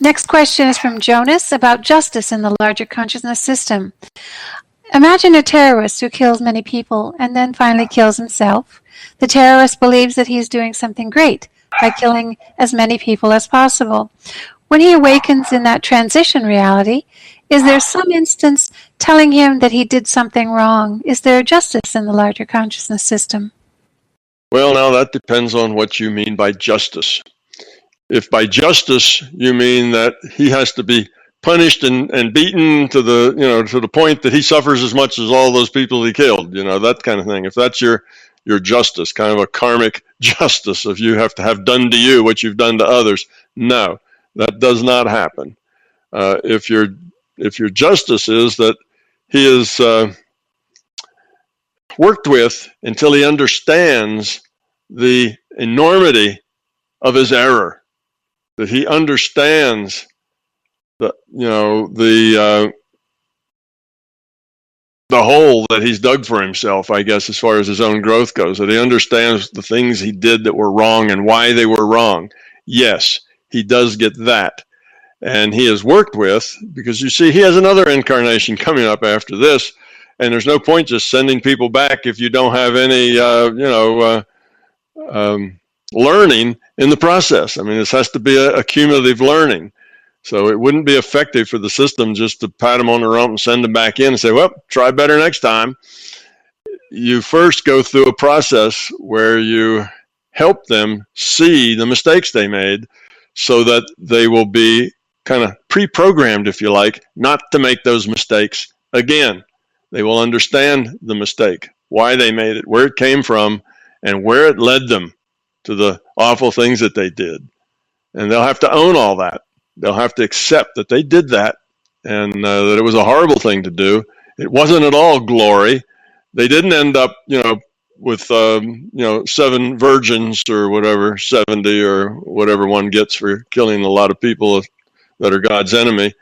Next question is from Jonas about justice in the larger consciousness system. Imagine a terrorist who kills many people and then finally kills himself. The terrorist believes that he's doing something great by killing as many people as possible. When he awakens in that transition reality, is there some instance telling him that he did something wrong? Is there justice in the larger consciousness system? Well, now that depends on what you mean by justice. If by justice you mean that he has to be punished and beaten to the point that he suffers as much as all those people he killed, that kind of thing. If that's your justice, kind of a karmic justice, if you have to have done to you what you've done to others, no, that does not happen. If your justice is that he is worked with until he understands the enormity of his error, that he understands the hole that he's dug for himself, I guess, as far as his own growth goes, that he understands the things he did that were wrong and why they were wrong. Yes, he does get that. And he is worked with, because you see, he has another incarnation coming up after this, and there's no point just sending people back if you don't have any, learning in the process. I mean, this has to be a cumulative learning. So it wouldn't be effective for the system just to pat them on the rump and send them back in and say, well, try better next time. You first go through a process where you help them see the mistakes they made so that they will be kind of pre-programmed, if you like, not to make those mistakes again. They will understand the mistake, why they made it, where it came from, and where it led them to the awful things that they did. And they'll have to own all that. They'll have to accept that they did that and that it was a horrible thing to do. It wasn't at all glory. They didn't end up, with, 7 virgins or whatever, 70 or whatever one gets for killing a lot of people that are God's enemy.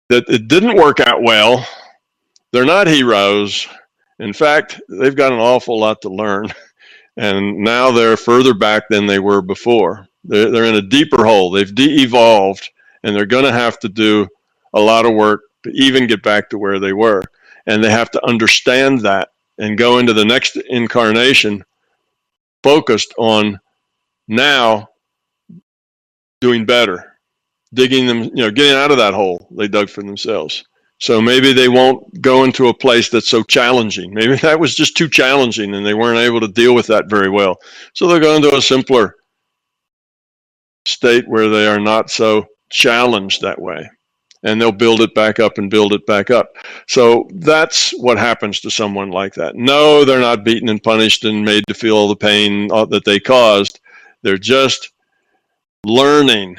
That it didn't work out well. They're not heroes. In fact, they've got an awful lot to learn. And now they're further back than they were before. They're in a deeper hole. They've de-evolved, and they're going to have to do a lot of work to even get back to where they were. And they have to understand that and go into the next incarnation focused on now doing better, digging them, getting out of that hole they dug for themselves. So maybe they won't go into a place that's so challenging. Maybe that was just too challenging and they weren't able to deal with that very well. So they'll go into a simpler state where they are not so challenged that way. And they'll build it back up and build it back up. So that's what happens to someone like that. No, they're not beaten and punished and made to feel the pain that they caused. They're just learning.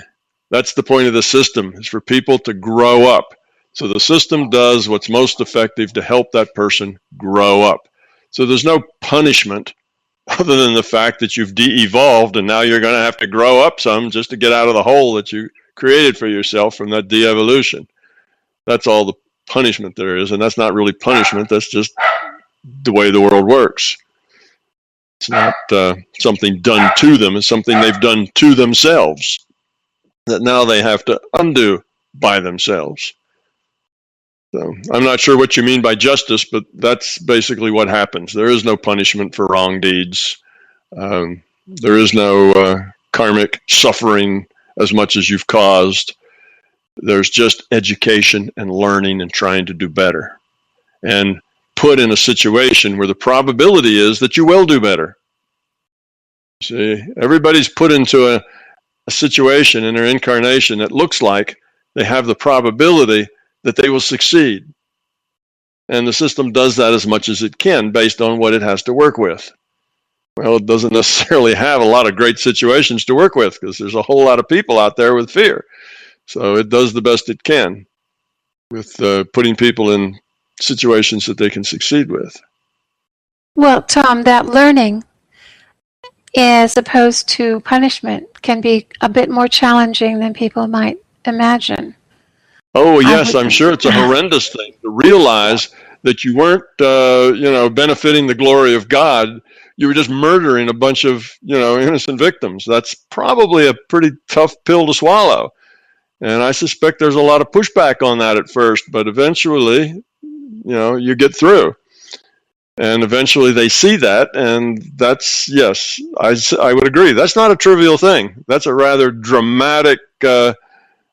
That's the point of the system, is for people to grow up. So the system does what's most effective to help that person grow up. So there's no punishment other than the fact that you've de-evolved and now you're going to have to grow up some just to get out of the hole that you created for yourself from that de-evolution. That's all the punishment there is, and that's not really punishment. That's just the way the world works. It's not something done to them. It's something they've done to themselves that now they have to undo by themselves. So I'm not sure what you mean by justice, but that's basically what happens. There is no punishment for wrong deeds. There is no karmic suffering as much as you've caused. There's just education and learning and trying to do better. And put in a situation where the probability is that you will do better. See, everybody's put into a situation in their incarnation that looks like they have the probability that they will succeed. And the system does that as much as it can based on what it has to work with. Well, it doesn't necessarily have a lot of great situations to work with because there's a whole lot of people out there with fear. So it does the best it can with putting people in situations that they can succeed with. Well, Tom, that learning as opposed to punishment can be a bit more challenging than people might imagine. Oh, yes, I'm sure it's a horrendous thing to realize that you weren't, benefiting the glory of God. You were just murdering a bunch of, innocent victims. That's probably a pretty tough pill to swallow. And I suspect there's a lot of pushback on that at first, but eventually, you get through. And eventually they see that, and that's, yes, I would agree. That's not a trivial thing. That's a rather dramatic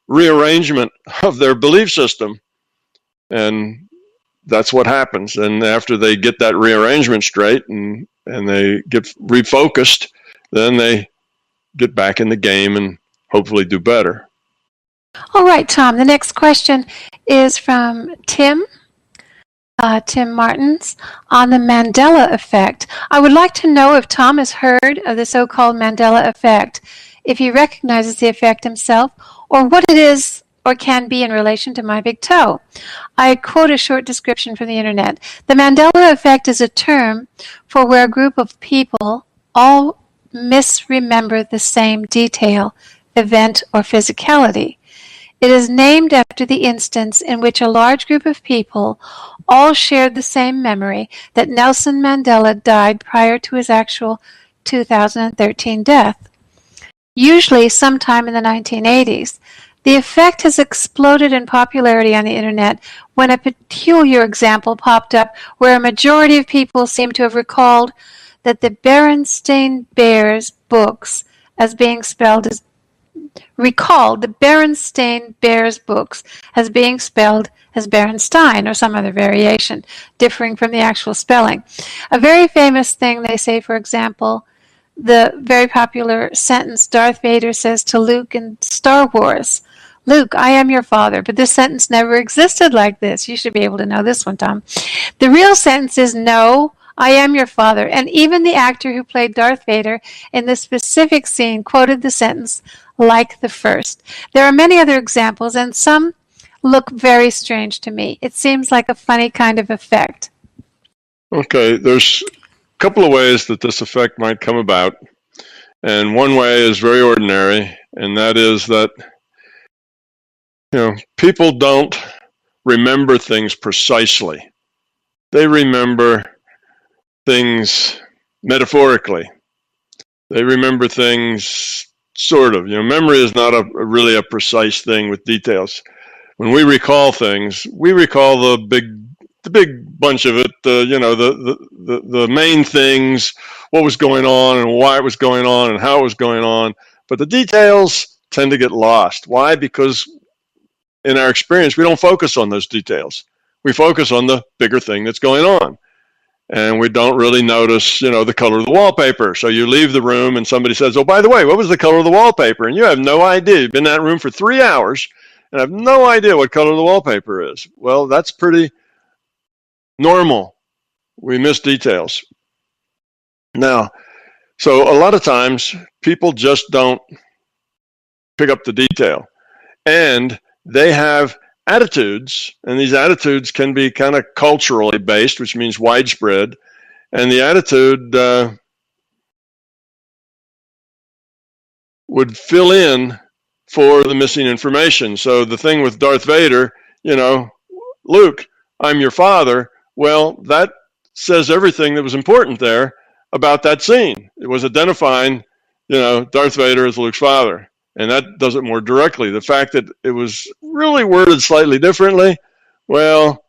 rearrangement of their belief system. And that's what happens. And after they get that rearrangement straight and they get refocused, then they get back in the game and hopefully do better. All right, Tom, the next question is from Tim Martins on the Mandela effect. I would like to know if Tom has heard of the so-called Mandela effect, if he recognizes the effect himself, or what it is or can be in relation to my big toe. I quote a short description from the internet. The Mandela effect is a term for where a group of people all misremember the same detail, event, or physicality. It is named after the instance in which a large group of people all shared the same memory that Nelson Mandela died prior to his actual 2013 death, usually sometime in the 1980s. The effect has exploded in popularity on the internet when a peculiar example popped up where a majority of people seem to have recalled that the Berenstain Bears books as being spelled as Berenstein or some other variation, differing from the actual spelling. A very famous thing they say, for example, the very popular sentence Darth Vader says to Luke in Star Wars, "Luke, I am your father," but this sentence never existed like this. You should be able to know this one, Tom. The real sentence is, "No, I am your father," and even the actor who played Darth Vader in this specific scene quoted the sentence like the first. There are many other examples, and some look very strange to me. It seems like a funny kind of effect. Okay, there's a couple of ways that this effect might come about. And one way is very ordinary, and that is that, people don't remember things precisely. They remember things metaphorically. They remember things sort of. Memory is not really a precise thing with details. When we recall things, we recall the big bunch of it. The main things, what was going on and why it was going on and how it was going on. But the details tend to get lost. Why? Because in our experience, we don't focus on those details. We focus on the bigger thing that's going on. And we don't really notice, the color of the wallpaper. So you leave the room and somebody says, "Oh, by the way, what was the color of the wallpaper?" And you have no idea. You've been in that room for 3 hours and have no idea what color the wallpaper is. Well, that's pretty normal. We miss details. Now, so a lot of times people just don't pick up the detail. And they have attitudes, and these attitudes can be kind of culturally based, which means widespread. And the attitude would fill in for the missing information. So the thing with Darth Vader, "Luke, I'm your father," well, that says everything that was important there about that scene. It was identifying, Darth Vader as Luke's father. And that does it more directly. The fact that it was really worded slightly differently, well,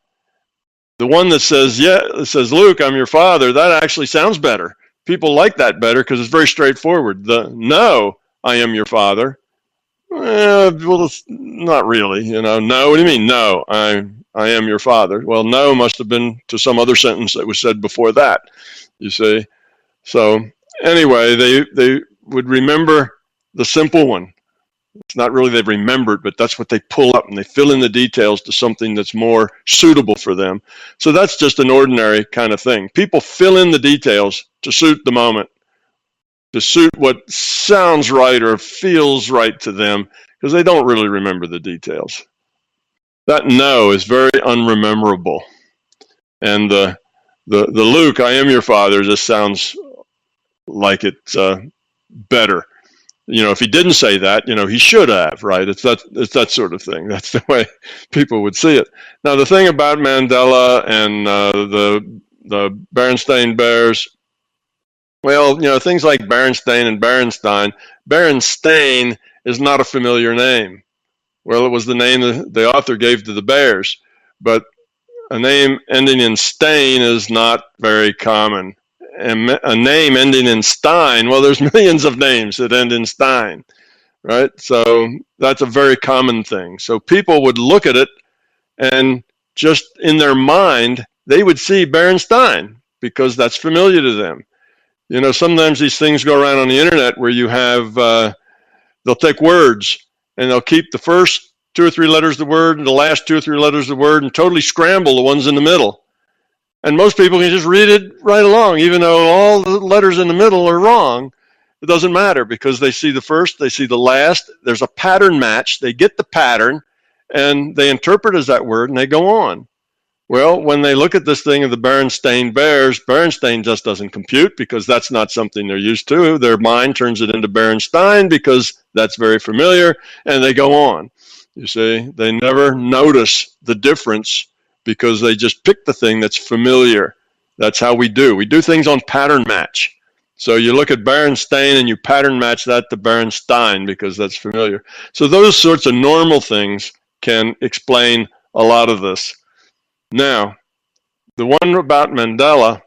the one that says, it says, "Luke, I'm your father," that actually sounds better. People like that better because it's very straightforward. The "No, I am your father," well, not really. No, what do you mean? "No, I am your father." Well, "no" must have been to some other sentence that was said before that, you see. So anyway, they would remember the simple one. It's not really they've remembered, but that's what they pull up, and they fill in the details to something that's more suitable for them. So that's just an ordinary kind of thing. People fill in the details to suit the moment, to suit what sounds right or feels right to them, because they don't really remember the details. That "no" is very unrememberable. And the "Luke, I am your father" just sounds like it's better. If he didn't say that, he should have, right? It's that sort of thing. That's the way people would see it. Now, the thing about Mandela and the Berenstain Bears, well, things like Berenstain and Berenstain is not a familiar name. Well, it was the name the author gave to the bears, but a name ending in Stain is not very common. And a name ending in Stein, well, there's millions of names that end in Stein, right? So that's a very common thing. So people would look at it and just in their mind, they would see Berenstein because that's familiar to them. You know, sometimes these things go around on the internet where you have, they'll take words and they'll keep the first 2 or 3 letters of the word and the last 2 or 3 letters of the word and totally scramble the ones in the middle. And most people can just read it right along, even though all the letters in the middle are wrong. It doesn't matter because they see the first, they see the last. There's a pattern match. They get the pattern and they interpret as that word and they go on. Well, when they look at this thing of the Berenstain Bears, Berenstain just doesn't compute because that's not something they're used to. Their mind turns it into Berenstein because that's very familiar, and they go on. You see, they never notice the difference because they just pick the thing that's familiar. That's how we do. We do things on pattern match. So you look at Berenstain and you pattern match that to Berenstein because that's familiar. So those sorts of normal things can explain a lot of this. Now, the one about Mandela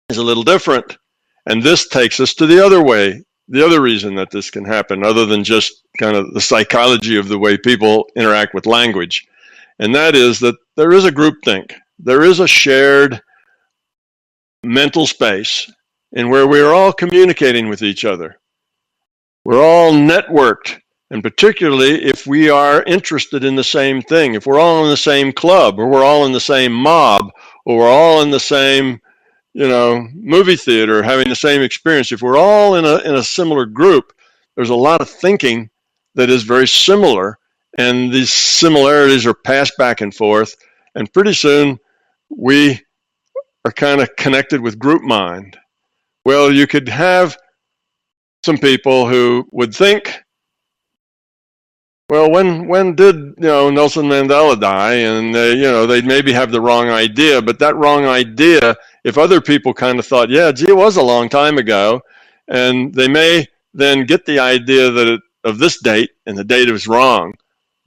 is a little different, and this takes us to the other way, the other reason that this can happen, other than just kind of the psychology of the way people interact with language, and that is that there is a groupthink. There is a shared mental space in where we are all communicating with each other. We're all networked. And particularly if we are interested in the same thing, if we're all in the same club, or we're all in the same mob, or we're all in the same, movie theater, having the same experience, if we're all in a similar group, there's a lot of thinking that is very similar, and these similarities are passed back and forth, and pretty soon we are kind of connected with group mind. Well, you could have some people who would think, well, when did Nelson Mandela die? And they'd maybe have the wrong idea, but that wrong idea, if other people kind of thought, yeah, gee, it was a long time ago, and they may then get the idea that of this date, and the date is wrong,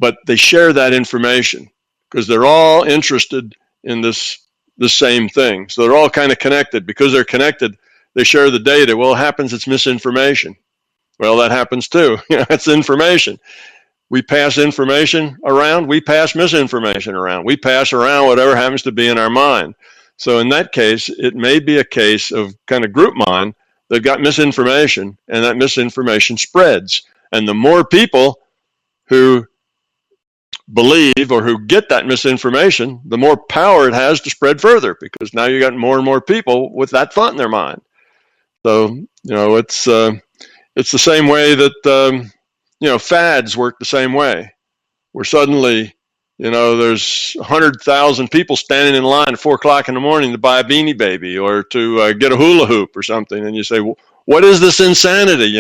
but they share that information because they're all interested in the same thing. So they're all kind of connected. Because they're connected, they share the data. Well, it happens, it's misinformation. Well, that happens too. It's information. We pass information around, we pass misinformation around, we pass around whatever happens to be in our mind. So in that case, it may be a case of kind of group mind that got misinformation, and that misinformation spreads. And the more people who believe or who get that misinformation, the more power it has to spread further, because now you got more and more people with that thought in their mind. So, it's the same way that fads work the same way, where suddenly, there's 100,000 people standing in line at 4 o'clock in the morning to buy a Beanie Baby or to get a hula hoop or something. And you say, well, what is this insanity?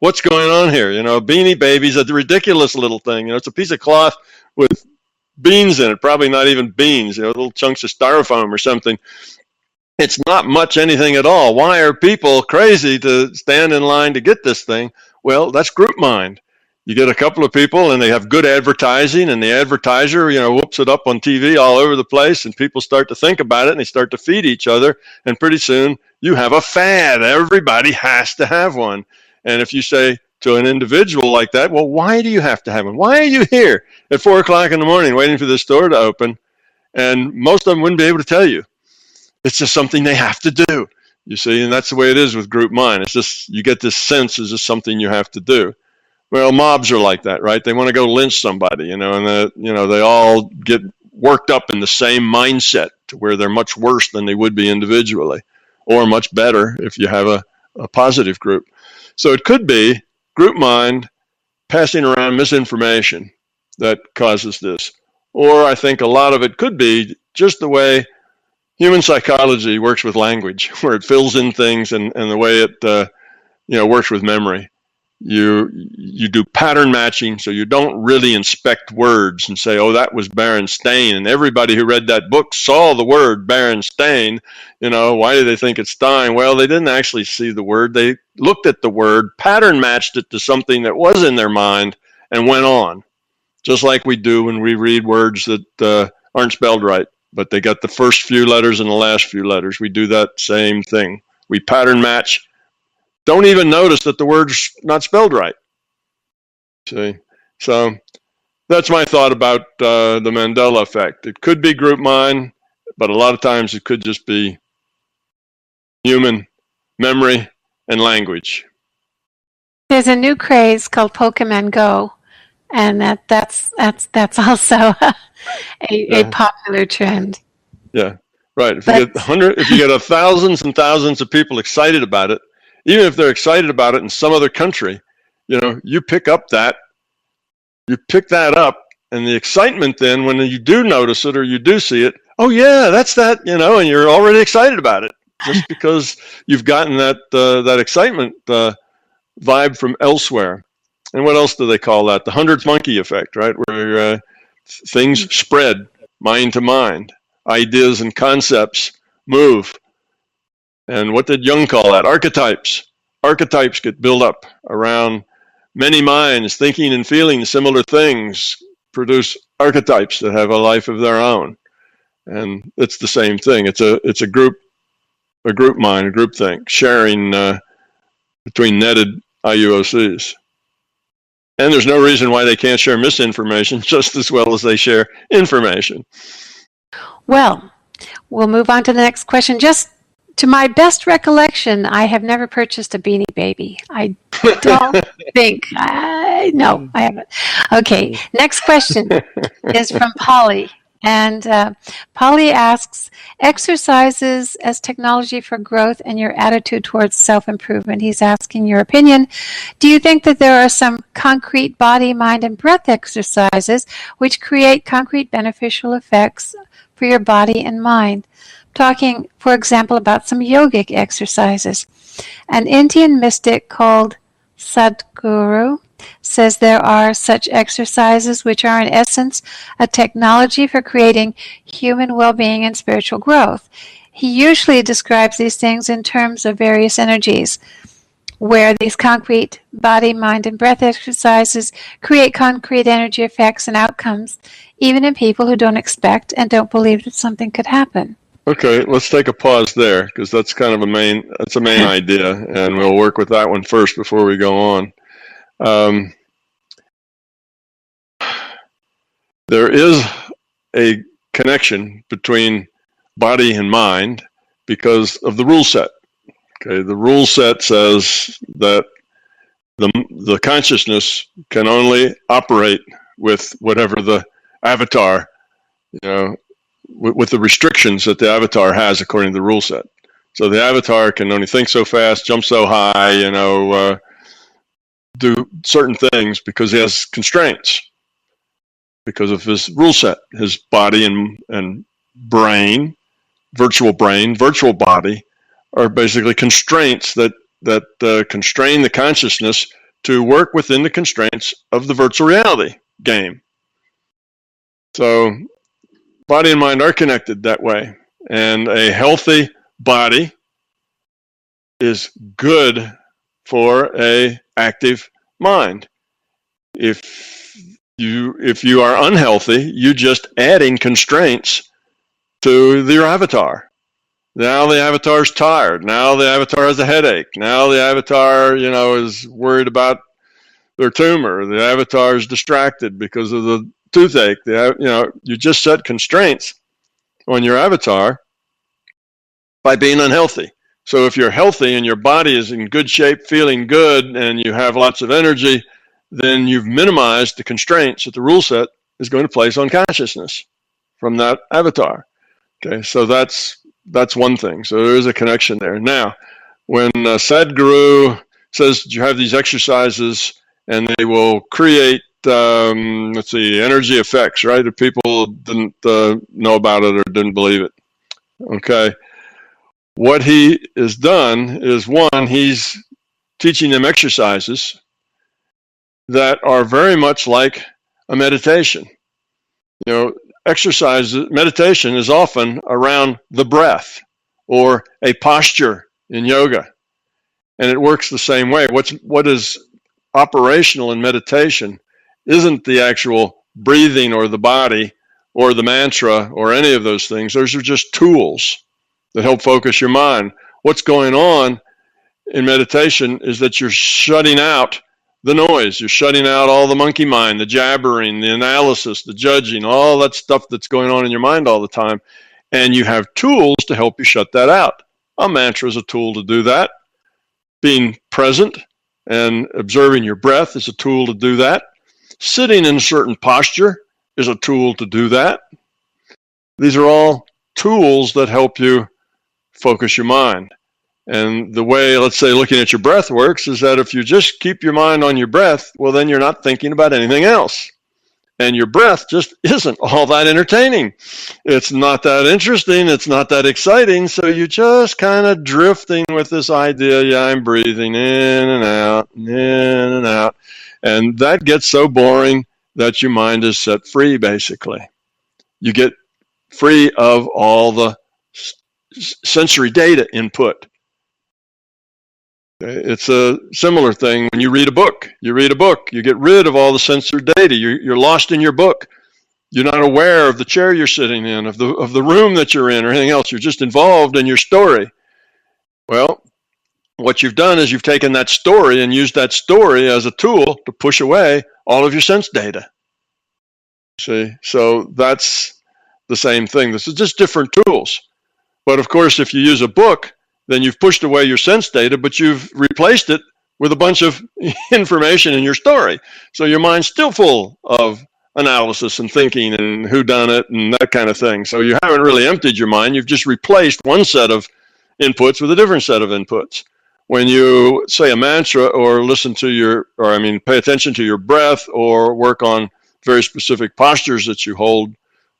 What's going on here? Beanie Baby's a ridiculous little thing. It's a piece of cloth with beans in it, probably not even beans, little chunks of styrofoam or something. It's not much anything at all. Why are people crazy to stand in line to get this thing? Well, that's group mind. You get a couple of people and they have good advertising, and the advertiser, whoops it up on TV all over the place, and people start to think about it and they start to feed each other. And pretty soon you have a fad. Everybody has to have one. And if you say to an individual like that, well, why do you have to have one? Why are you here at 4 o'clock in the morning waiting for the store to open? And most of them wouldn't be able to tell you. It's just something they have to do, you see, and that's the way it is with group mind. It's just, you get this sense it's just something you have to do. Well, mobs are like that, right? They want to go lynch somebody, and they all get worked up in the same mindset to where they're much worse than they would be individually, or much better if you have a positive group. So it could be group mind passing around misinformation that causes this. Or I think a lot of it could be just the way human psychology works with language, where it fills in things, and the way it works with memory. You do pattern matching, so you don't really inspect words and say, oh, that was Berenstain, and everybody who read that book saw the word Berenstain. Why do they think it's Stein? Well, they didn't actually see the word. They looked at the word, pattern matched it to something that was in their mind, and went on. just like we do when we read words that aren't spelled right, but they got the first few letters and the last few letters. We do that same thing. We pattern match. Don't even notice that the word's not spelled right. See? So that's my thought about the Mandela effect. It could be group mind, but a lot of times it could just be human memory and language. There's a new craze called Pokemon Go, and that's also a popular trend. Yeah, right. If you get thousands and thousands of people excited about it, even if they're excited about it in some other country, you pick that up, and the excitement then, when you do notice it or you do see it, oh yeah, that's that, and you're already excited about it just because you've gotten that excitement vibe from elsewhere. And what else do they call that? The 100th monkey effect, right? Where things spread mind to mind, ideas and concepts move. And what did Jung call that? Archetypes. Archetypes get built up around many minds thinking and feeling similar things, produce archetypes that have a life of their own. And it's the same thing. It's a group mind, a group think, sharing between netted IUOCs. And there's no reason why they can't share misinformation just as well as they share information. Well, we'll move on to the next question. Just to my best recollection, I have never purchased a Beanie Baby. I don't think. No, I haven't. Okay, next question is from Polly. And Polly asks, exercises as technology for growth and your attitude towards self-improvement. He's asking your opinion. Do you think that there are some concrete body, mind, and breath exercises which create concrete beneficial effects for your body and mind? Talking, for example, about some yogic exercises. An Indian mystic called Sadhguru says there are such exercises which are in essence a technology for creating human well-being and spiritual growth. He usually describes these things in terms of various energies, where these concrete body, mind, and breath exercises create concrete energy effects and outcomes, even in people who don't expect and don't believe that something could happen. Okay, let's take a pause there, because that's kind of a main idea, and we'll work with that one first before we go on. There is a connection between body and mind because of the rule set. Okay, the rule set says that the consciousness can only operate with whatever the avatar, with the restrictions that the avatar has according to the rule set. So the avatar can only think so fast, jump so high, do certain things because he has constraints because of his rule set. His body and brain, virtual body, are basically constraints that constrain the consciousness to work within the constraints of the virtual reality game. So body and mind are connected that way, and a healthy body is good for a active mind. If you are unhealthy, you're just adding constraints to your avatar. Now the avatar's tired. Now the avatar has a headache. Now the avatar, is worried about their tumor. The avatar is distracted because of the toothache. You just set constraints on your avatar by being unhealthy. So if you're healthy and your body is in good shape, feeling good, and you have lots of energy, then you've minimized the constraints that the rule set is going to place on consciousness from that avatar. Okay, so that's one thing. So there is a connection there. Now, when Sadhguru says you have these exercises and they will create, energy effects, right? If people didn't know about it or didn't believe it. Okay. What he has done is, one, he's teaching them exercises that are very much like a meditation. Meditation is often around the breath or a posture in yoga, and it works the same way. What is operational in meditation isn't the actual breathing or the body or the mantra or any of those things. Those are just tools that help focus your mind. What's going on in meditation is that you're shutting out the noise. You're shutting out all the monkey mind, the jabbering, the analysis, the judging, all that stuff that's going on in your mind all the time. And you have tools to help you shut that out. A mantra is a tool to do that. Being present and observing your breath is a tool to do that. Sitting in a certain posture is a tool to do that. These are all tools that help you focus your mind. And the way, let's say, looking at your breath works is that if you just keep your mind on your breath, well, then you're not thinking about anything else. And your breath just isn't all that entertaining. It's not that interesting. It's not that exciting. So you're just kind of drifting with this idea, yeah, I'm breathing in and out, in and out. And that gets so boring that your mind is set free, basically. You get free of all the sensory data input. It's a similar thing when you read a book. You read a book, you get rid of all the sensory data. You're lost in your book. You're not aware of the chair you're sitting in, of the room that you're in, or anything else. You're just involved in your story. Well, what you've done is you've taken that story and used that story as a tool to push away all of your sense data. See, so that's the same thing. This is just different tools. But of course, if you use a book, then you've pushed away your sense data, but you've replaced it with a bunch of information in your story. So your mind's still full of analysis and thinking and whodunit and that kind of thing. So you haven't really emptied your mind. You've just replaced one set of inputs with a different set of inputs. When you say a mantra or pay attention to your breath or work on very specific postures that you hold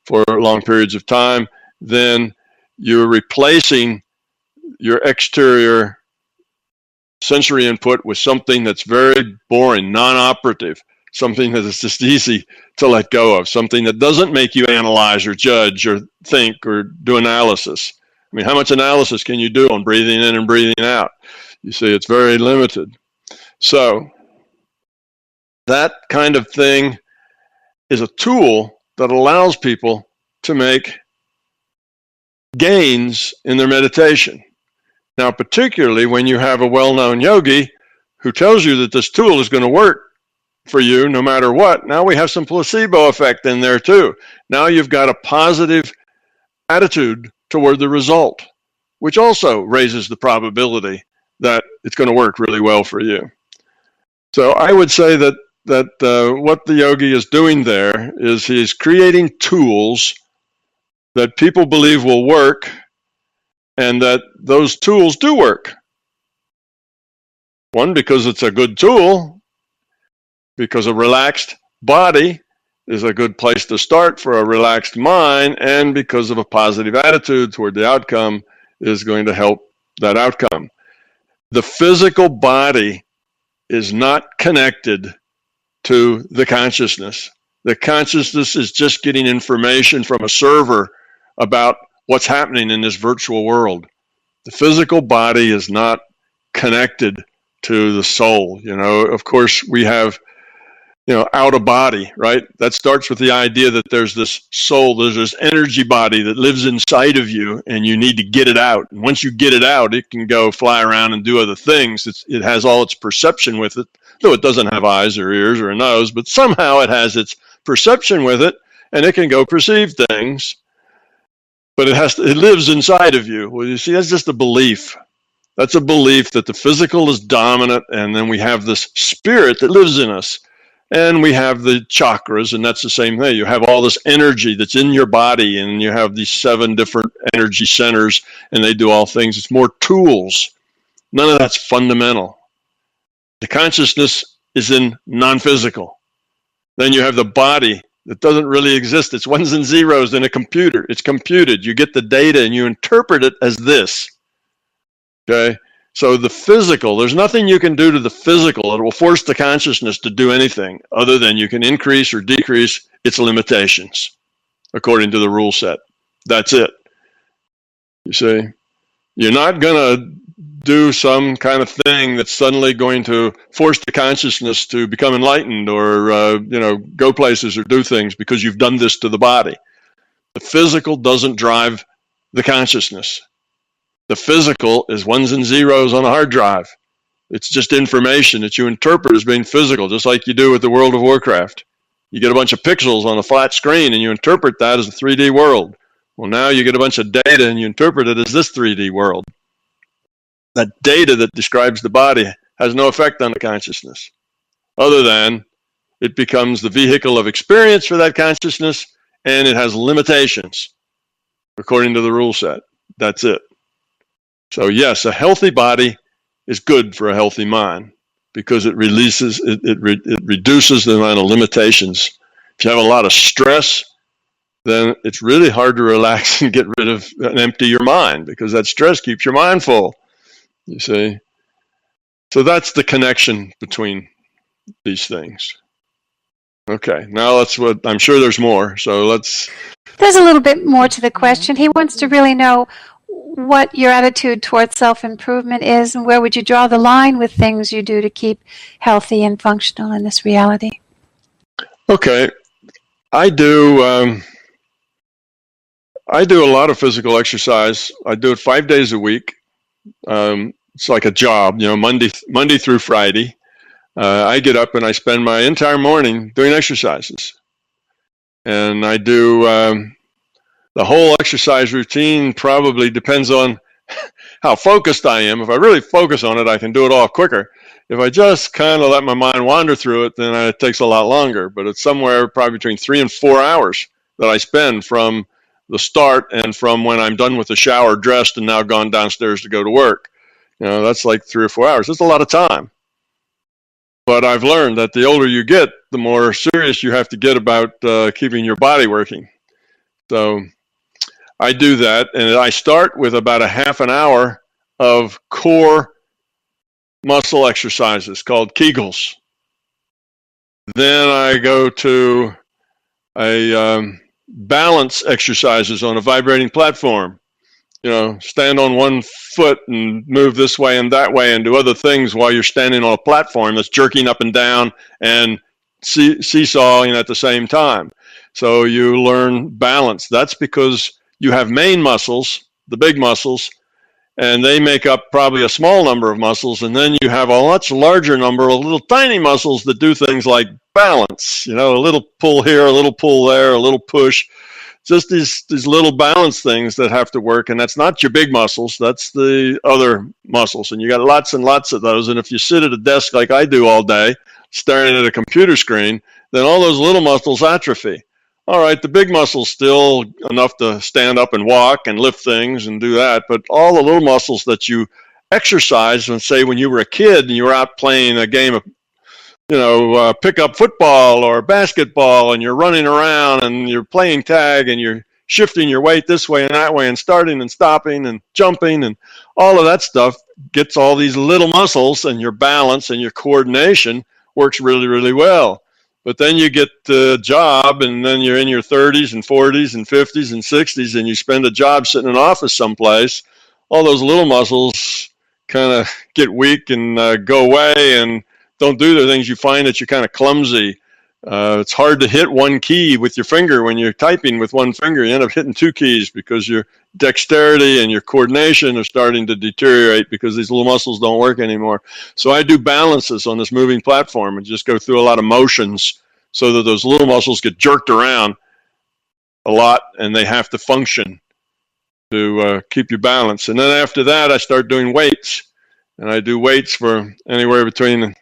for long periods of time, then you're replacing your exterior sensory input with something that's very boring, non-operative, something that is just easy to let go of, something that doesn't make you analyze or judge or think or do analysis. I mean, how much analysis can you do on breathing in and breathing out? You see, it's very limited. So that kind of thing is a tool that allows people to make gains in their meditation. Now, particularly when you have a well-known yogi who tells you that this tool is going to work for you no matter what, now we have some placebo effect in there too. Now you've got a positive attitude toward the result, which also raises the probability that it's going to work really well for you. So I would say that what the yogi is doing there is he's creating tools that people believe will work, and that those tools do work. One, because it's a good tool, because a relaxed body is a good place to start for a relaxed mind, and because of a positive attitude toward the outcome is going to help that outcome. The physical body is not connected to the consciousness. The consciousness is just getting information from a server about what's happening in this virtual world. The physical body is not connected to the soul. Of course, we have, out of body, right? That starts with the idea that there's this soul, there's this energy body that lives inside of you, and you need to get it out. And once you get it out, it can go fly around and do other things. It has all its perception with it, though it doesn't have eyes or ears or a nose, but somehow it has its perception with it, and it can go perceive things. But it lives inside of you. Well, you see, that's just a belief. That's a belief that the physical is dominant, and then we have this spirit that lives in us. And we have the chakras, and that's the same thing. You have all this energy that's in your body, and you have these 7 different energy centers, and they do all things. It's more tools. None of that's fundamental. The consciousness is in non-physical. Then you have the body that doesn't really exist. It's ones and zeros in a computer. It's computed. You get the data and you interpret it as this. Okay? So the physical, there's nothing you can do to the physical that will force the consciousness to do anything other than you can increase or decrease its limitations according to the rule set. That's it. You see? You're not going to do some kind of thing that's suddenly going to force the consciousness to become enlightened, or go places or do things because you've done this to the body. The physical doesn't drive the consciousness. The physical is ones and zeros on a hard drive. It's just information that you interpret as being physical, just like you do with the World of Warcraft. You get a bunch of pixels on a flat screen and you interpret that as a 3D world. Well, now you get a bunch of data and you interpret it as this 3D world. That data that describes the body has no effect on the consciousness, other than it becomes the vehicle of experience for that consciousness, and it has limitations according to the rule set. That's it. So yes, a healthy body is good for a healthy mind because it reduces the amount of limitations. If you have a lot of stress, then it's really hard to relax and get rid of and empty your mind, because that stress keeps your mind full. You see? So that's the connection between these things. Okay, now I'm sure there's more, so let's... There's a little bit more to the question. He wants to really know what your attitude towards self-improvement is, and where would you draw the line with things you do to keep healthy and functional in this reality? Okay, I do a lot of physical exercise. I do it 5 days a week. It's like a job, Monday through Friday. I get up and I spend my entire morning doing exercises. And I do the whole exercise routine probably depends on how focused I am. If I really focus on it, I can do it all quicker. If I just kind of let my mind wander through it, then it takes a lot longer. But it's somewhere probably between 3 and 4 hours that I spend from the start and from when I'm done with the shower, dressed, and now gone downstairs to go to work. That's like 3 or 4 hours. That's a lot of time. But I've learned that the older you get, the more serious you have to get about keeping your body working. So I do that, and I start with about a half an hour of core muscle exercises called Kegels. Then I go to a balance exercises on a vibrating platform. Stand on one foot and move this way and that way and do other things while you're standing on a platform that's jerking up and down and seesawing at the same time. So you learn balance. That's because you have main muscles, the big muscles, and they make up probably a small number of muscles, and then you have a much larger number of little tiny muscles that do things like balance. A little pull here, a little pull there, a little push. Just these little balance things that have to work, and that's not your big muscles, that's the other muscles, and you got lots and lots of those. And if you sit at a desk like I do all day, staring at a computer screen, then all those little muscles atrophy. All right, the big muscles still enough to stand up and walk and lift things and do that, but all the little muscles that you exercise, and say when you were a kid and you were out playing a game of pick up football or basketball, and you're running around and you're playing tag and you're shifting your weight this way and that way and starting and stopping and jumping, and all of that stuff gets all these little muscles, and your balance and your coordination works really, really well. But then you get the job, and then you're in your 30s and 40s and 50s and 60s, and you spend a job sitting in an office someplace. All those little muscles kind of get weak and go away and don't do the things. You find that you're kind of clumsy. It's hard to hit one key with your finger when you're typing with one finger. You end up hitting two keys because your dexterity and your coordination are starting to deteriorate because these little muscles don't work anymore. So I do balances on this moving platform and just go through a lot of motions so that those little muscles get jerked around a lot, and they have to function to keep you balanced. And then after that, I start doing weights. And I do weights for anywhere between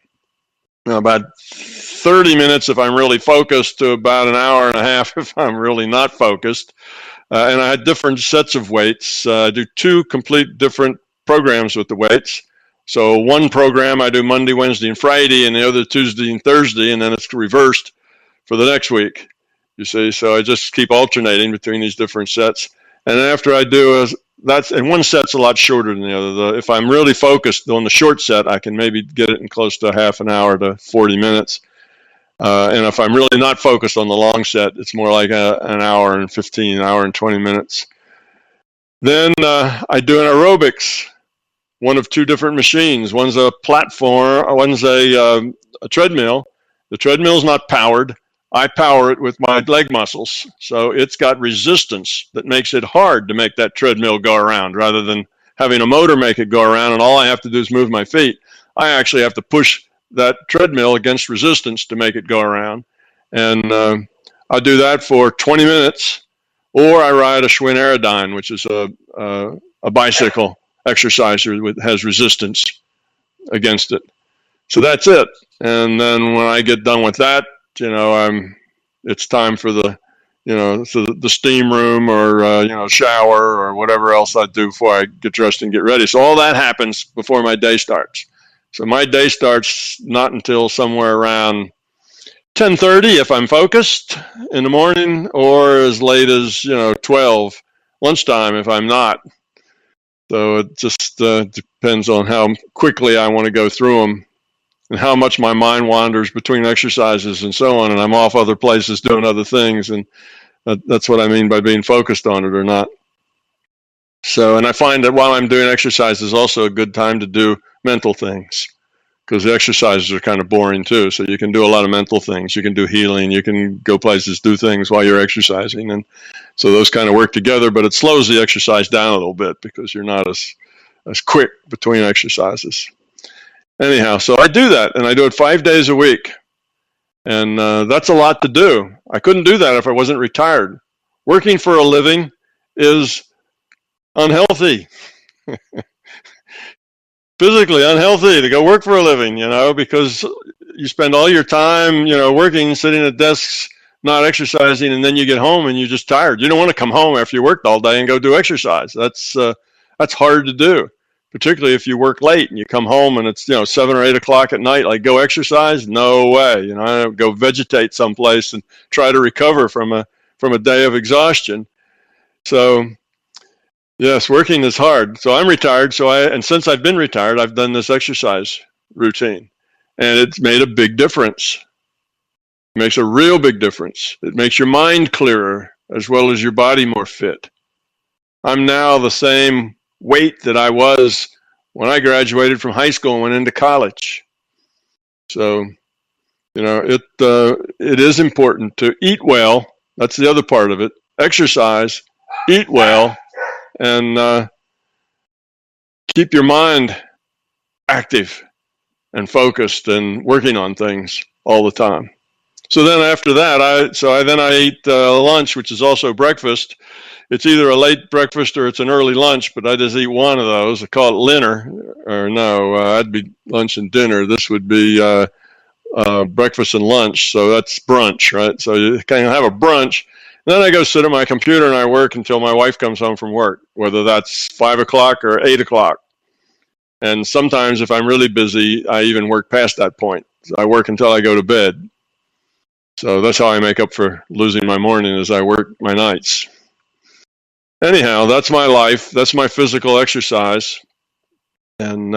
about 30 minutes if I'm really focused to about an hour and a half if I'm really not focused. And I had different sets of weights. I do two complete different programs with the weights. So one program I do Monday, Wednesday, and Friday, and the other Tuesday and Thursday, and then it's reversed for the next week. You see, so I just keep alternating between these different sets. And then after I do and one set's a lot shorter than the other. If I'm really focused on the short set, I can maybe get it in close to half an hour to 40 minutes. And if I'm really not focused on the long set, it's more like an hour and 15, an hour and 20 minutes. Then I do an aerobics one of two different machines. One's a platform, one's a treadmill. The treadmill's not powered. I power it with my leg muscles. So it's got resistance that makes it hard to make that treadmill go around rather than having a motor make it go around, and all I have to do is move my feet. I actually have to push that treadmill against resistance to make it go around. And I do that for 20 minutes, or I ride a Schwinn Aerodyne, which is a bicycle exerciser that has resistance against it. So that's it. And then when I get done with that, it's time for the steam room or shower or whatever else I do before I get dressed and get ready. So all that happens before my day starts. So my day starts not until somewhere around 10:30 if I'm focused in the morning, or as late as 12 lunchtime if I'm not. So it just depends on how quickly I want to go through them and how much my mind wanders between exercises and so on, and I'm off other places doing other things, and that's what I mean by being focused on it or not. So, and I find that while I'm doing exercise is also a good time to do mental things, because the exercises are kind of boring too. So you can do a lot of mental things. You can do healing. You can go places, do things while you're exercising. And so those kind of work together, but it slows the exercise down a little bit because you're not as quick between exercises. Anyhow, so I do that, and I do it 5 days a week. And that's a lot to do. I couldn't do that if I wasn't retired. Working for a living is unhealthy. Physically unhealthy to go work for a living, because you spend all your time, working, sitting at desks, not exercising, and then you get home and you're just tired. You don't want to come home after you worked all day and go do exercise. That's hard to do, particularly if you work late and you come home and it's 7 or 8 o'clock at night. Like, go exercise? No way. I go vegetate someplace and try to recover from a day of exhaustion. So yes, working is hard. So I'm retired. And since I've been retired, I've done this exercise routine, and it's made a big difference. It makes a real big difference. It makes your mind clearer as well as your body more fit. I'm now the same weight that I was when I graduated from high school and went into college. So, it is important to eat well. That's the other part of it. Exercise, eat well, and keep your mind active and focused and working on things all the time. So then after that, I eat lunch, which is also breakfast. It's either a late breakfast or it's an early lunch, but I just eat one of those. I call it dinner, or no, I'd be lunch and dinner. This would be breakfast and lunch, so that's brunch, right? So you kind of have a brunch. Then I go sit at my computer and I work until my wife comes home from work, whether that's 5 o'clock or 8 o'clock. And sometimes if I'm really busy, I even work past that point. So I work until I go to bed. So that's how I make up for losing my morning, is I work my nights. Anyhow, that's my life. That's my physical exercise. And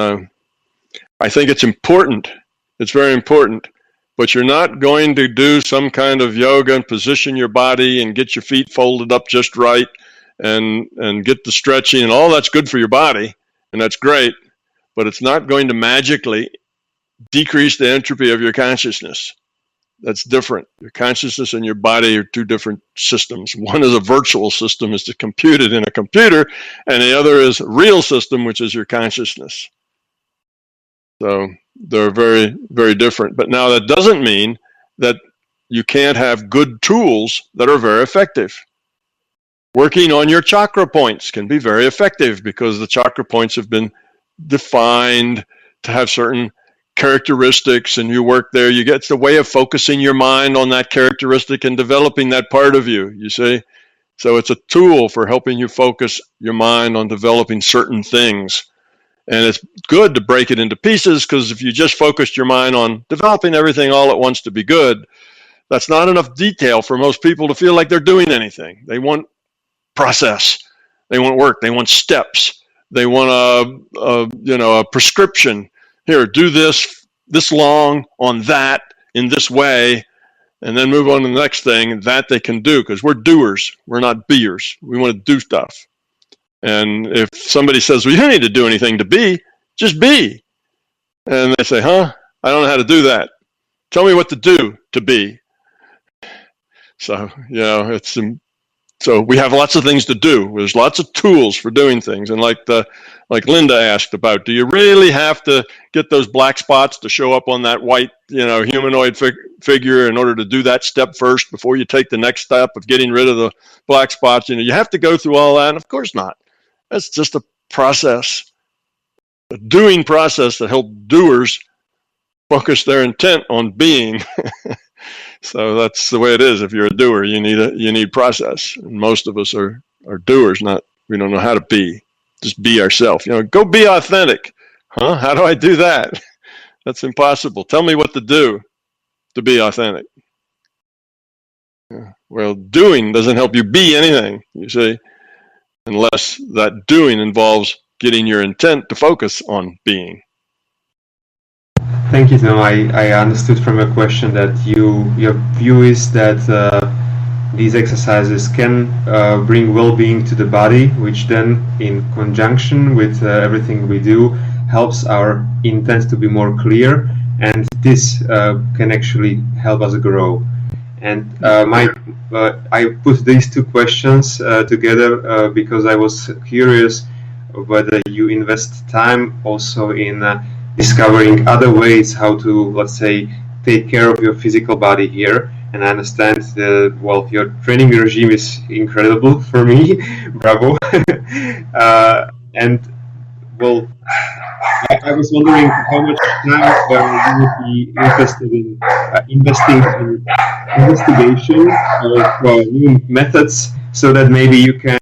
I think it's important. It's very important. But you're not going to do some kind of yoga and position your body and get your feet folded up just right and get the stretching, and all that's good for your body, and that's great, but it's not going to magically decrease the entropy of your consciousness. That's different. Your consciousness and your body are two different systems. One is a virtual system, is to compute it in a computer, and the other is a real system, which is your consciousness. So they're very, very different. But now that doesn't mean that you can't have good tools that are very effective. Working on your chakra points can be very effective because the chakra points have been defined to have certain characteristics, and you work there. It's the way of focusing your mind on that characteristic and developing that part of you, you see? So it's a tool for helping you focus your mind on developing certain things. And it's good to break it into pieces, because if you just focused your mind on developing everything all at once to be good, that's not enough detail for most people to feel like they're doing anything. They want process. They want work. They want steps. They want a prescription. Here, do this long on that in this way, and then move on to the next thing. That they can do, because we're doers. We're not beers. We want to do stuff. And if somebody says, well, you don't need to do anything to be, Just be. And they say, huh? I don't know how to do that. Tell me what to do to be. So, so we have lots of things to do. There's lots of tools for doing things. And like Linda asked about, do you really have to get those black spots to show up on that white, humanoid figure in order to do that step first before you take the next step of getting rid of the black spots? You have to go through all that. And of course not. That's just a process, a doing process that helps doers focus their intent on being. So that's the way it is. If you're a doer, you need process. And most of us are doers. We don't know how to be. Just be ourselves. Go be authentic. Huh? How do I do that? That's impossible. Tell me what to do to be authentic. Well, doing doesn't help you be anything, you see, unless that doing involves getting your intent to focus on being. Thank you, Tom. I understood from your question that your view is that these exercises can bring well-being to the body, which then, in conjunction with everything we do, helps our intent to be more clear, and this can actually help us grow. And I put these two questions together because I was curious whether you invest time also in discovering other ways how to, let's say, take care of your physical body here. And I understand your training regime is incredible for me. Bravo. I was wondering how much time you would be interested in investing in investigation of new methods, so that maybe you can,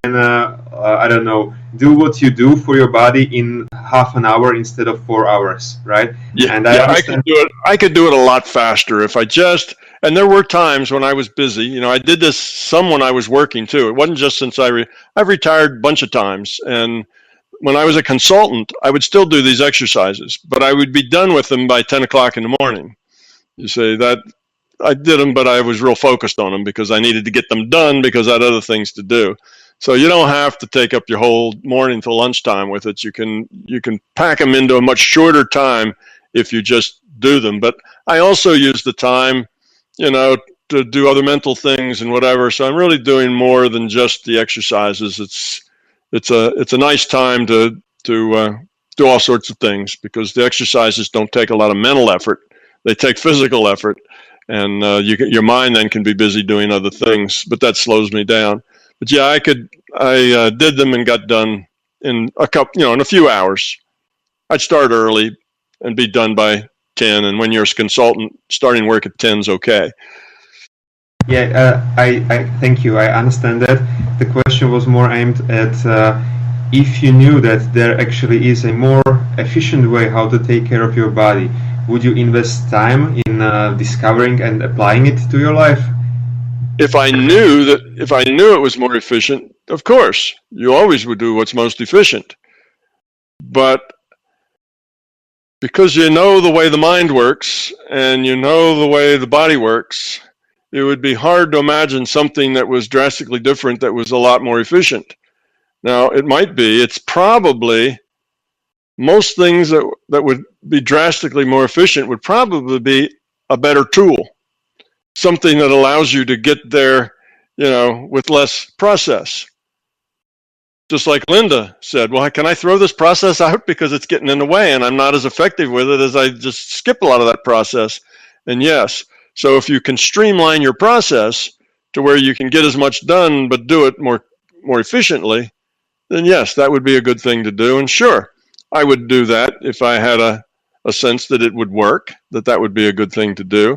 do what you do for your body in half an hour instead of 4 hours, right? Yeah, and I could do it. I could do it a lot faster if I just. And there were times when I was busy. I did this some when I was working too. It wasn't just since I've retired a bunch of times. And when I was a consultant, I would still do these exercises, but I would be done with them by 10 o'clock in the morning. You say that I did them, but I was real focused on them because I needed to get them done because I had other things to do. So you don't have to take up your whole morning till lunchtime with it. You can pack them into a much shorter time if you just do them. But I also use the time, to do other mental things and whatever. So I'm really doing more than just the exercises. It's a nice time to do all sorts of things because the exercises don't take a lot of mental effort. They take physical effort, and your mind then can be busy doing other things. But that slows me down. But yeah, I did them and got done in a few hours. I'd start early and be done by 10. And when you're a consultant, starting work at 10 is okay. Yeah, I thank you. I understand that. The question was more aimed at if you knew that there actually is a more efficient way how to take care of your body, would you invest time in discovering and applying it to your life? If I knew it was more efficient, of course, you always would do what's most efficient. But because you know the way the mind works and you know the way the body works, it would be hard to imagine something that was drastically different that was a lot more efficient. Now, it's probably most things that would be drastically more efficient would probably be a better tool. Something that allows you to get there, with less process. Just like Linda said, well, can I throw this process out because it's getting in the way and I'm not as effective with it as I just skip a lot of that process? And yes, so if you can streamline your process to where you can get as much done but do it more efficiently, then yes, that would be a good thing to do. And sure, I would do that if I had a sense that it would work, that would be a good thing to do.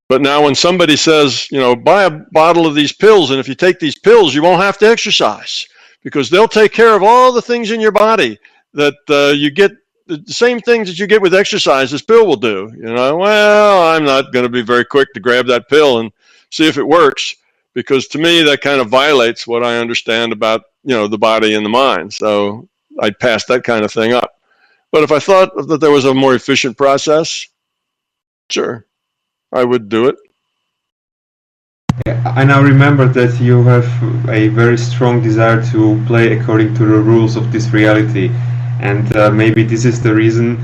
But now when somebody says, buy a bottle of these pills, and if you take these pills, you won't have to exercise because they'll take care of all the things in your body that you get, the same things that you get with exercise, this pill will do. Well, I'm not going to be very quick to grab that pill and see if it works because to me, that kind of violates what I understand about, the body and the mind. So I'd pass that kind of thing up. But if I thought that there was a more efficient process, sure, I would do it. I now remember that you have a very strong desire to play according to the rules of this reality. And maybe this is the reason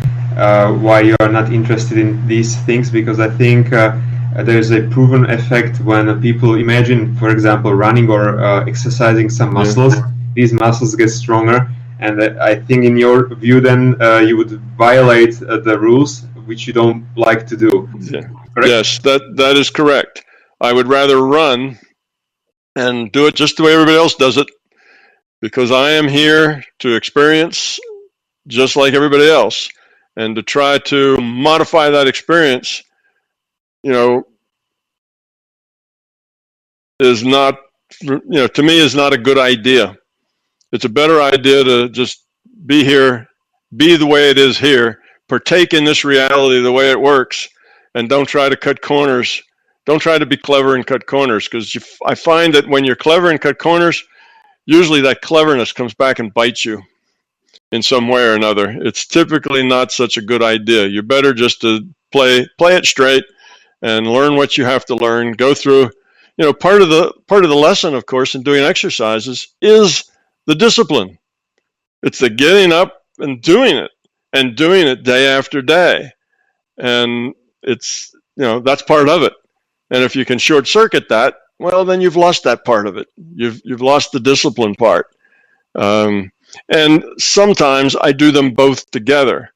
why you are not interested in these things, because I think there's a proven effect when people imagine, for example, running or exercising some muscles. These muscles get stronger, and I think in your view then you would violate the rules, which you don't like to do. Correct? Yes, that is correct. I would rather run and do it just the way everybody else does it, because I am here to experience just like everybody else, and to try to modify that experience, is not, to me, is not a good idea. It's a better idea to just be here, be the way it is here, partake in this reality the way it works, and don't try to cut corners. Don't try to be clever and cut corners, because I find that when you're clever and cut corners, usually that cleverness comes back and bites you in some way or another. It's typically not such a good idea. You're better just to play it straight and learn what you have to learn. Go through, part of the lesson, of course, in doing exercises is the discipline. It's the getting up and doing it day after day. And it's, that's part of it. And if you can short circuit that, well, then you've lost that part of it. You've lost the discipline part. And sometimes I do them both together.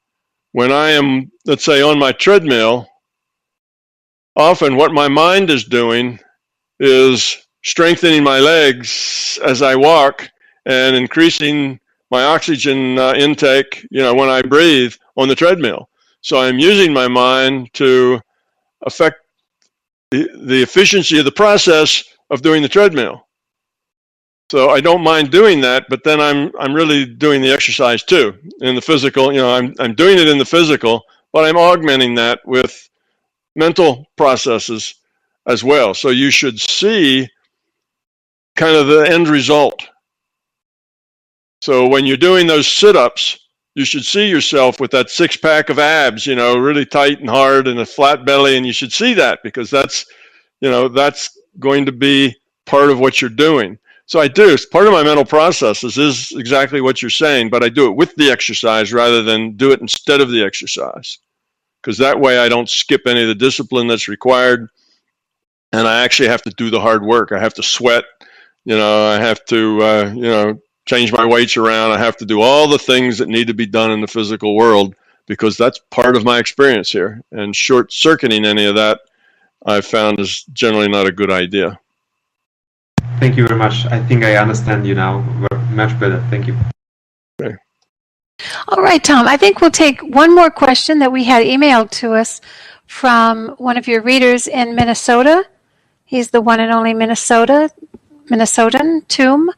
When I am, let's say, on my treadmill, often what my mind is doing is strengthening my legs as I walk and increasing my oxygen intake, when I breathe on the treadmill. So I'm using my mind to affect the efficiency of the process of doing the treadmill. So I don't mind doing that, but then I'm really doing the exercise too in the physical. I'm doing it in the physical, but I'm augmenting that with mental processes as well. So you should see kind of the end result. So when you're doing those sit-ups, you should see yourself with that six-pack of abs, really tight and hard, and a flat belly, and you should see that, because that's going to be part of what you're doing. So I do. Part of my mental processes is exactly what you're saying, but I do it with the exercise rather than do it instead of the exercise, because that way I don't skip any of the discipline that's required, and I actually have to do the hard work. I have to sweat. I have to, change my weights around. I have to do all the things that need to be done in the physical world, because that's part of my experience here. And short-circuiting any of that, I've found, is generally not a good idea. Thank you very much. I think I understand you now much better. Thank you. Okay. All right, Tom, I think we'll take one more question that we had emailed to us from one of your readers in Minnesota. He's the one and only Minnesotan, Tomb.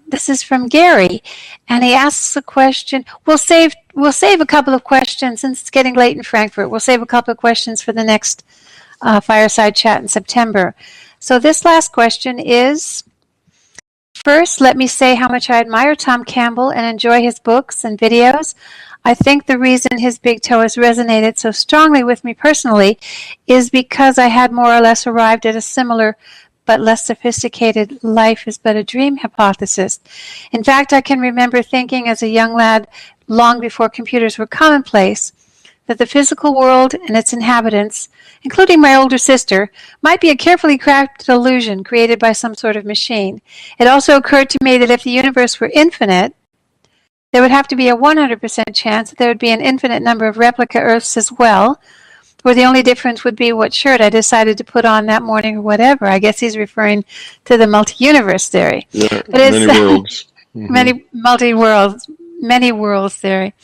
This is from Gary, and he asks a question. We'll save a couple of questions, since it's getting late in Frankfurt. We'll save a couple of questions for the next Fireside Chat in September. So this last question is, first, let me say how much I admire Tom Campbell and enjoy his books and videos. I think the reason his big toe has resonated so strongly with me personally is because I had more or less arrived at a similar but less sophisticated life is but a dream hypothesis. In fact, I can remember thinking as a young lad, long before computers were commonplace, that the physical world and its inhabitants, including my older sister, might be a carefully crafted illusion created by some sort of machine. It also occurred to me that if the universe were infinite, there would have to be a 100% chance that there would be an infinite number of replica Earths as well, where the only difference would be what shirt I decided to put on that morning or whatever. I guess he's referring to the multi-universe theory. Yeah, but many worlds. Mm-hmm. Many worlds theory.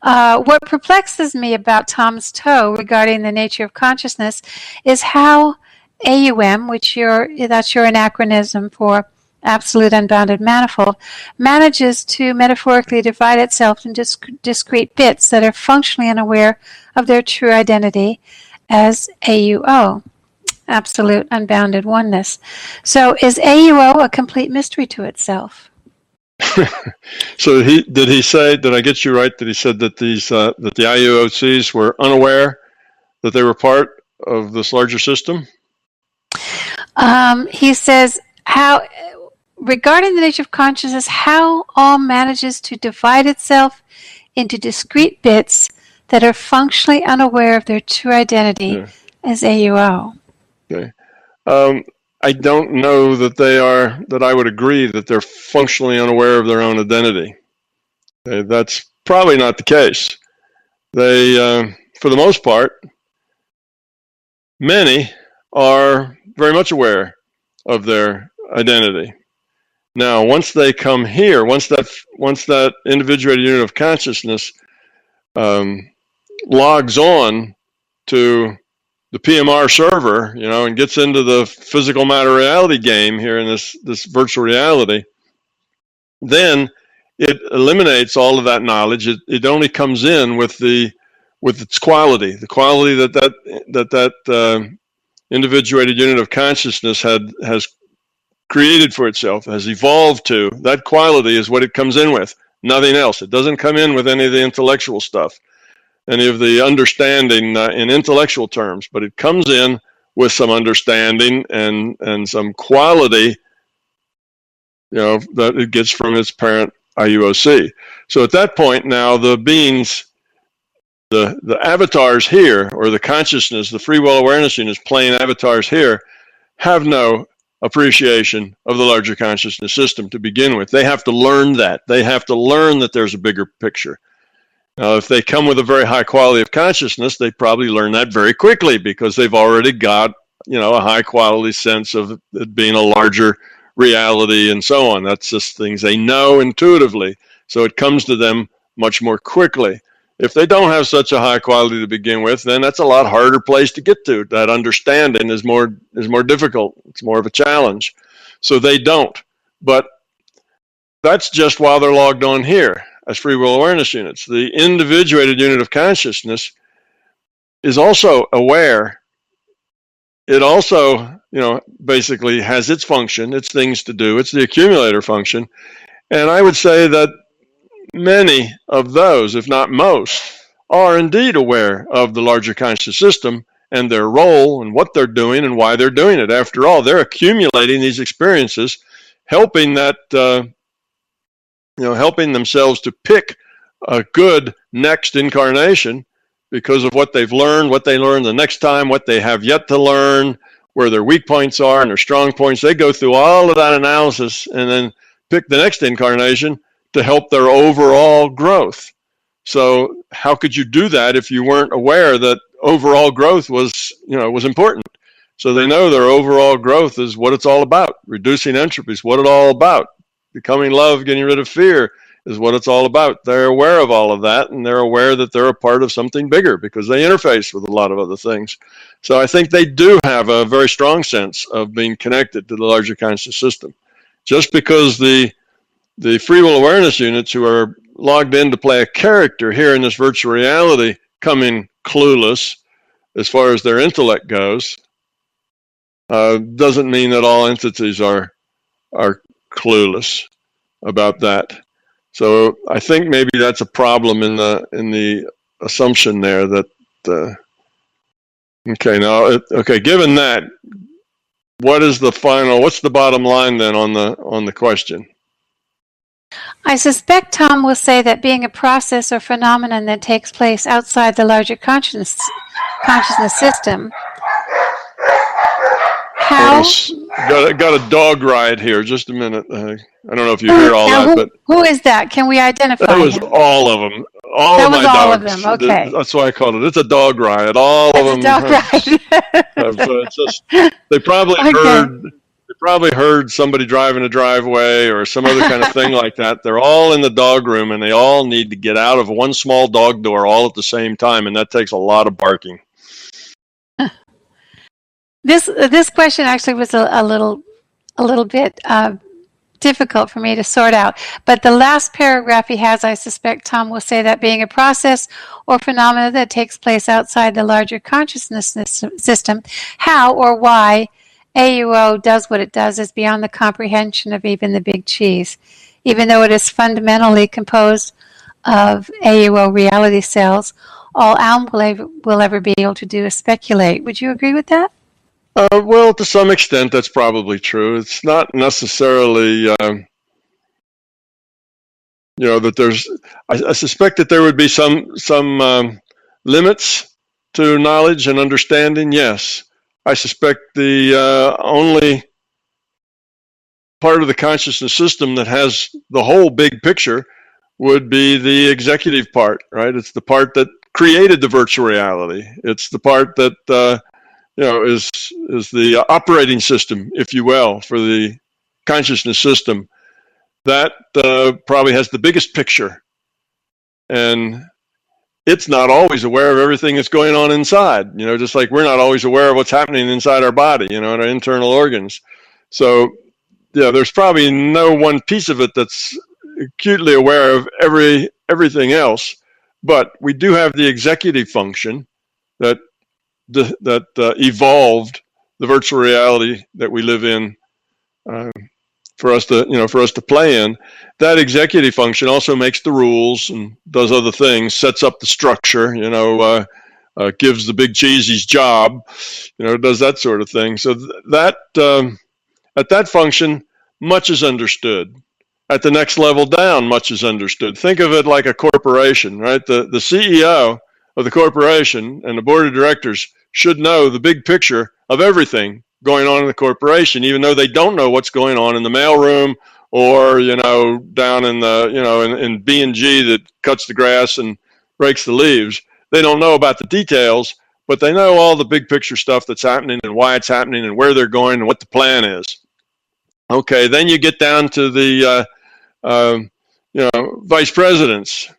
What perplexes me about Tom's toe regarding the nature of consciousness is how AUM, that's your anachronism for absolute unbounded manifold, manages to metaphorically divide itself into discrete bits that are functionally unaware of their true identity as AUO, absolute unbounded oneness. So is AUO a complete mystery to itself? So did he say, did I get you right, that he said that that the IUOCs were unaware that they were part of this larger system? He says, how regarding the nature of consciousness, how all manages to divide itself into discrete bits that are functionally unaware of their true identity as AUO. Okay. I don't know that I would agree that they're functionally unaware of their own identity. That's probably not the case. They, for the most part, many are very much aware of their identity. Now, once they come here, once that individuated unit of consciousness logs on to the PMR server, and gets into the physical matter reality game here in this virtual reality, then it eliminates all of that knowledge. It only comes in with its quality, the quality that individuated unit of consciousness has created for itself, has evolved to. That quality is what it comes in with, nothing else. It doesn't come in with any of the intellectual stuff, any of the understanding in intellectual terms, but it comes in with some understanding and some quality, that it gets from its parent IUOC. So at that point now, the beings, the avatars here, or the consciousness, the free will awareness units playing avatars here, have no appreciation of the larger consciousness system to begin with. They have to learn that. They have to learn that there's a bigger picture. Now, if they come with a very high quality of consciousness, they probably learn that very quickly because they've already got, a high quality sense of it being a larger reality and so on. That's just things they know intuitively. So it comes to them much more quickly. If they don't have such a high quality to begin with, then that's a lot harder place to get to. That understanding is more difficult. It's more of a challenge. So they don't. But that's just while they're logged on here as free will awareness units. The individuated unit of consciousness is also aware. It also, basically has its function, its things to do. It's the accumulator function. And I would say that many of those, if not most, are indeed aware of the larger conscious system and their role and what they're doing and why they're doing it. After all, they're accumulating these experiences, helping helping themselves to pick a good next incarnation because of what they've learned, what they learn the next time, what they have yet to learn, where their weak points are and their strong points. They go through all of that analysis and then pick the next incarnation to help their overall growth. So how could you do that if you weren't aware that overall growth was important? So they know their overall growth is what it's all about. Reducing entropy is what it's all about. Becoming love, getting rid of fear is what it's all about. They're aware of all of that, and they're aware that they're a part of something bigger because they interface with a lot of other things. So I think they do have a very strong sense of being connected to the larger conscious system. Just because the free will awareness units who are logged in to play a character here in this virtual reality come in clueless as far as their intellect goes, doesn't mean that all entities are clueless about that. So I think maybe that's a problem in the assumption there that given that, what's the bottom line then on the question? I suspect Tom will say that being a process or phenomenon that takes place outside the larger consciousness system. How? Got a dog ride here. Just a minute. I don't know if you hear all that, but who is that? Can we identify? That was him? All of them. All that of my was all dogs. Of them. Okay. That's why I called it. It's a dog ride. All it's of them. A dog ride. They probably heard somebody driving a driveway or some other kind of thing like that. They're all in the dog room, and they all need to get out of one small dog door all at the same time, and that takes a lot of barking. This question actually was a little bit difficult for me to sort out. But the last paragraph he has, I suspect Tom will say that being a process or phenomena that takes place outside the larger consciousness system, how or why AUO does what it does is beyond the comprehension of even the big cheese, even though it is fundamentally composed of AUO reality cells. All Alm will ever be able to do is speculate. Would you agree with that? Well, to some extent, that's probably true. It's not necessarily, that there's. I suspect that there would be some limits to knowledge and understanding. Yes, I suspect the only part of the consciousness system that has the whole big picture would be the executive part, right? It's the part that created the virtual reality. It's the part that is the operating system, if you will, for the consciousness system. That probably has the biggest picture, and it's not always aware of everything that's going on inside. Just like we're not always aware of what's happening inside our body, in our internal organs. So, there's probably no one piece of it that's acutely aware of everything else, but we do have the executive function that evolved the virtual reality that we live in for us to play in. That executive function also makes the rules and does other things, sets up the structure, gives the big cheese his job, does that sort of thing. So that at that function, much is understood. At the next level down, much is understood. Think of it like a corporation, right? The CEO of the corporation and the board of directors should know the big picture of everything going on in the corporation, even though they don't know what's going on in the mailroom or, down in the, in B&G that cuts the grass and rakes the leaves. They don't know about the details, but they know all the big picture stuff that's happening and why it's happening and where they're going and what the plan is. Okay, then you get down to the vice presidents.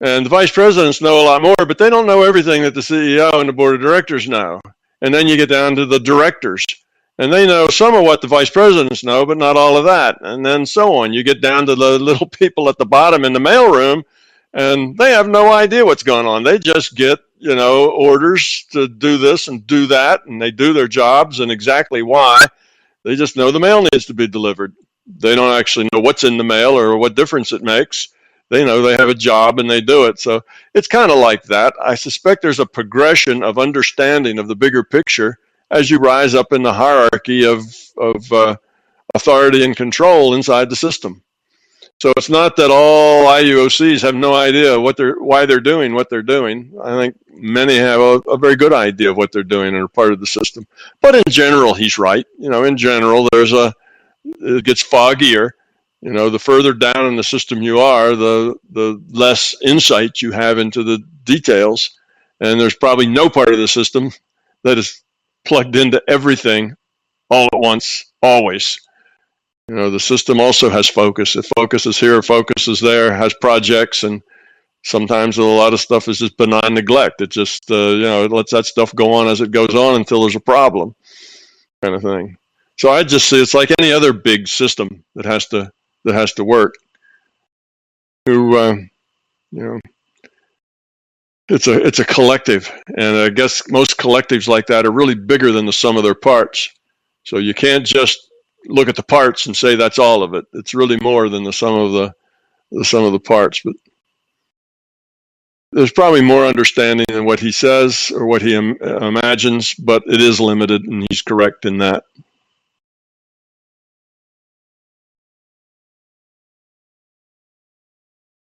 And the vice presidents know a lot more, but they don't know everything that the CEO and the board of directors know. And then you get down to the directors, and they know some of what the vice presidents know, but not all of that. And then so on. You get down to the little people at the bottom in the mailroom, and they have no idea what's going on. They just get, orders to do this and do that, and they do their jobs and exactly why. They just know the mail needs to be delivered. They don't actually know what's in the mail or what difference it makes. They know they have a job and they do it. So it's kind of like that. I suspect there's a progression of understanding of the bigger picture as you rise up in the hierarchy of authority and control inside the system. So it's not that all IUOCs have no idea why they're doing what they're doing. I think many have a very good idea of what they're doing and are part of the system. But in general, he's right. In general, it gets foggier. The further down in the system you are, the less insight you have into the details. And there's probably no part of the system that is plugged into everything all at once, always. The system also has focus. If focus is here, focus is there, has projects, and sometimes a lot of stuff is just benign neglect. It just, it lets that stuff go on as it goes on until there's a problem, kind of thing. So I just see it's like any other big system that has to work. It's a collective, and I guess most collectives like that are really bigger than the sum of their parts. So you can't just look at the parts and say that's all of it. It's really more than the sum of the parts. But there's probably more understanding in what he says or what he imagines, but it is limited, and he's correct in that.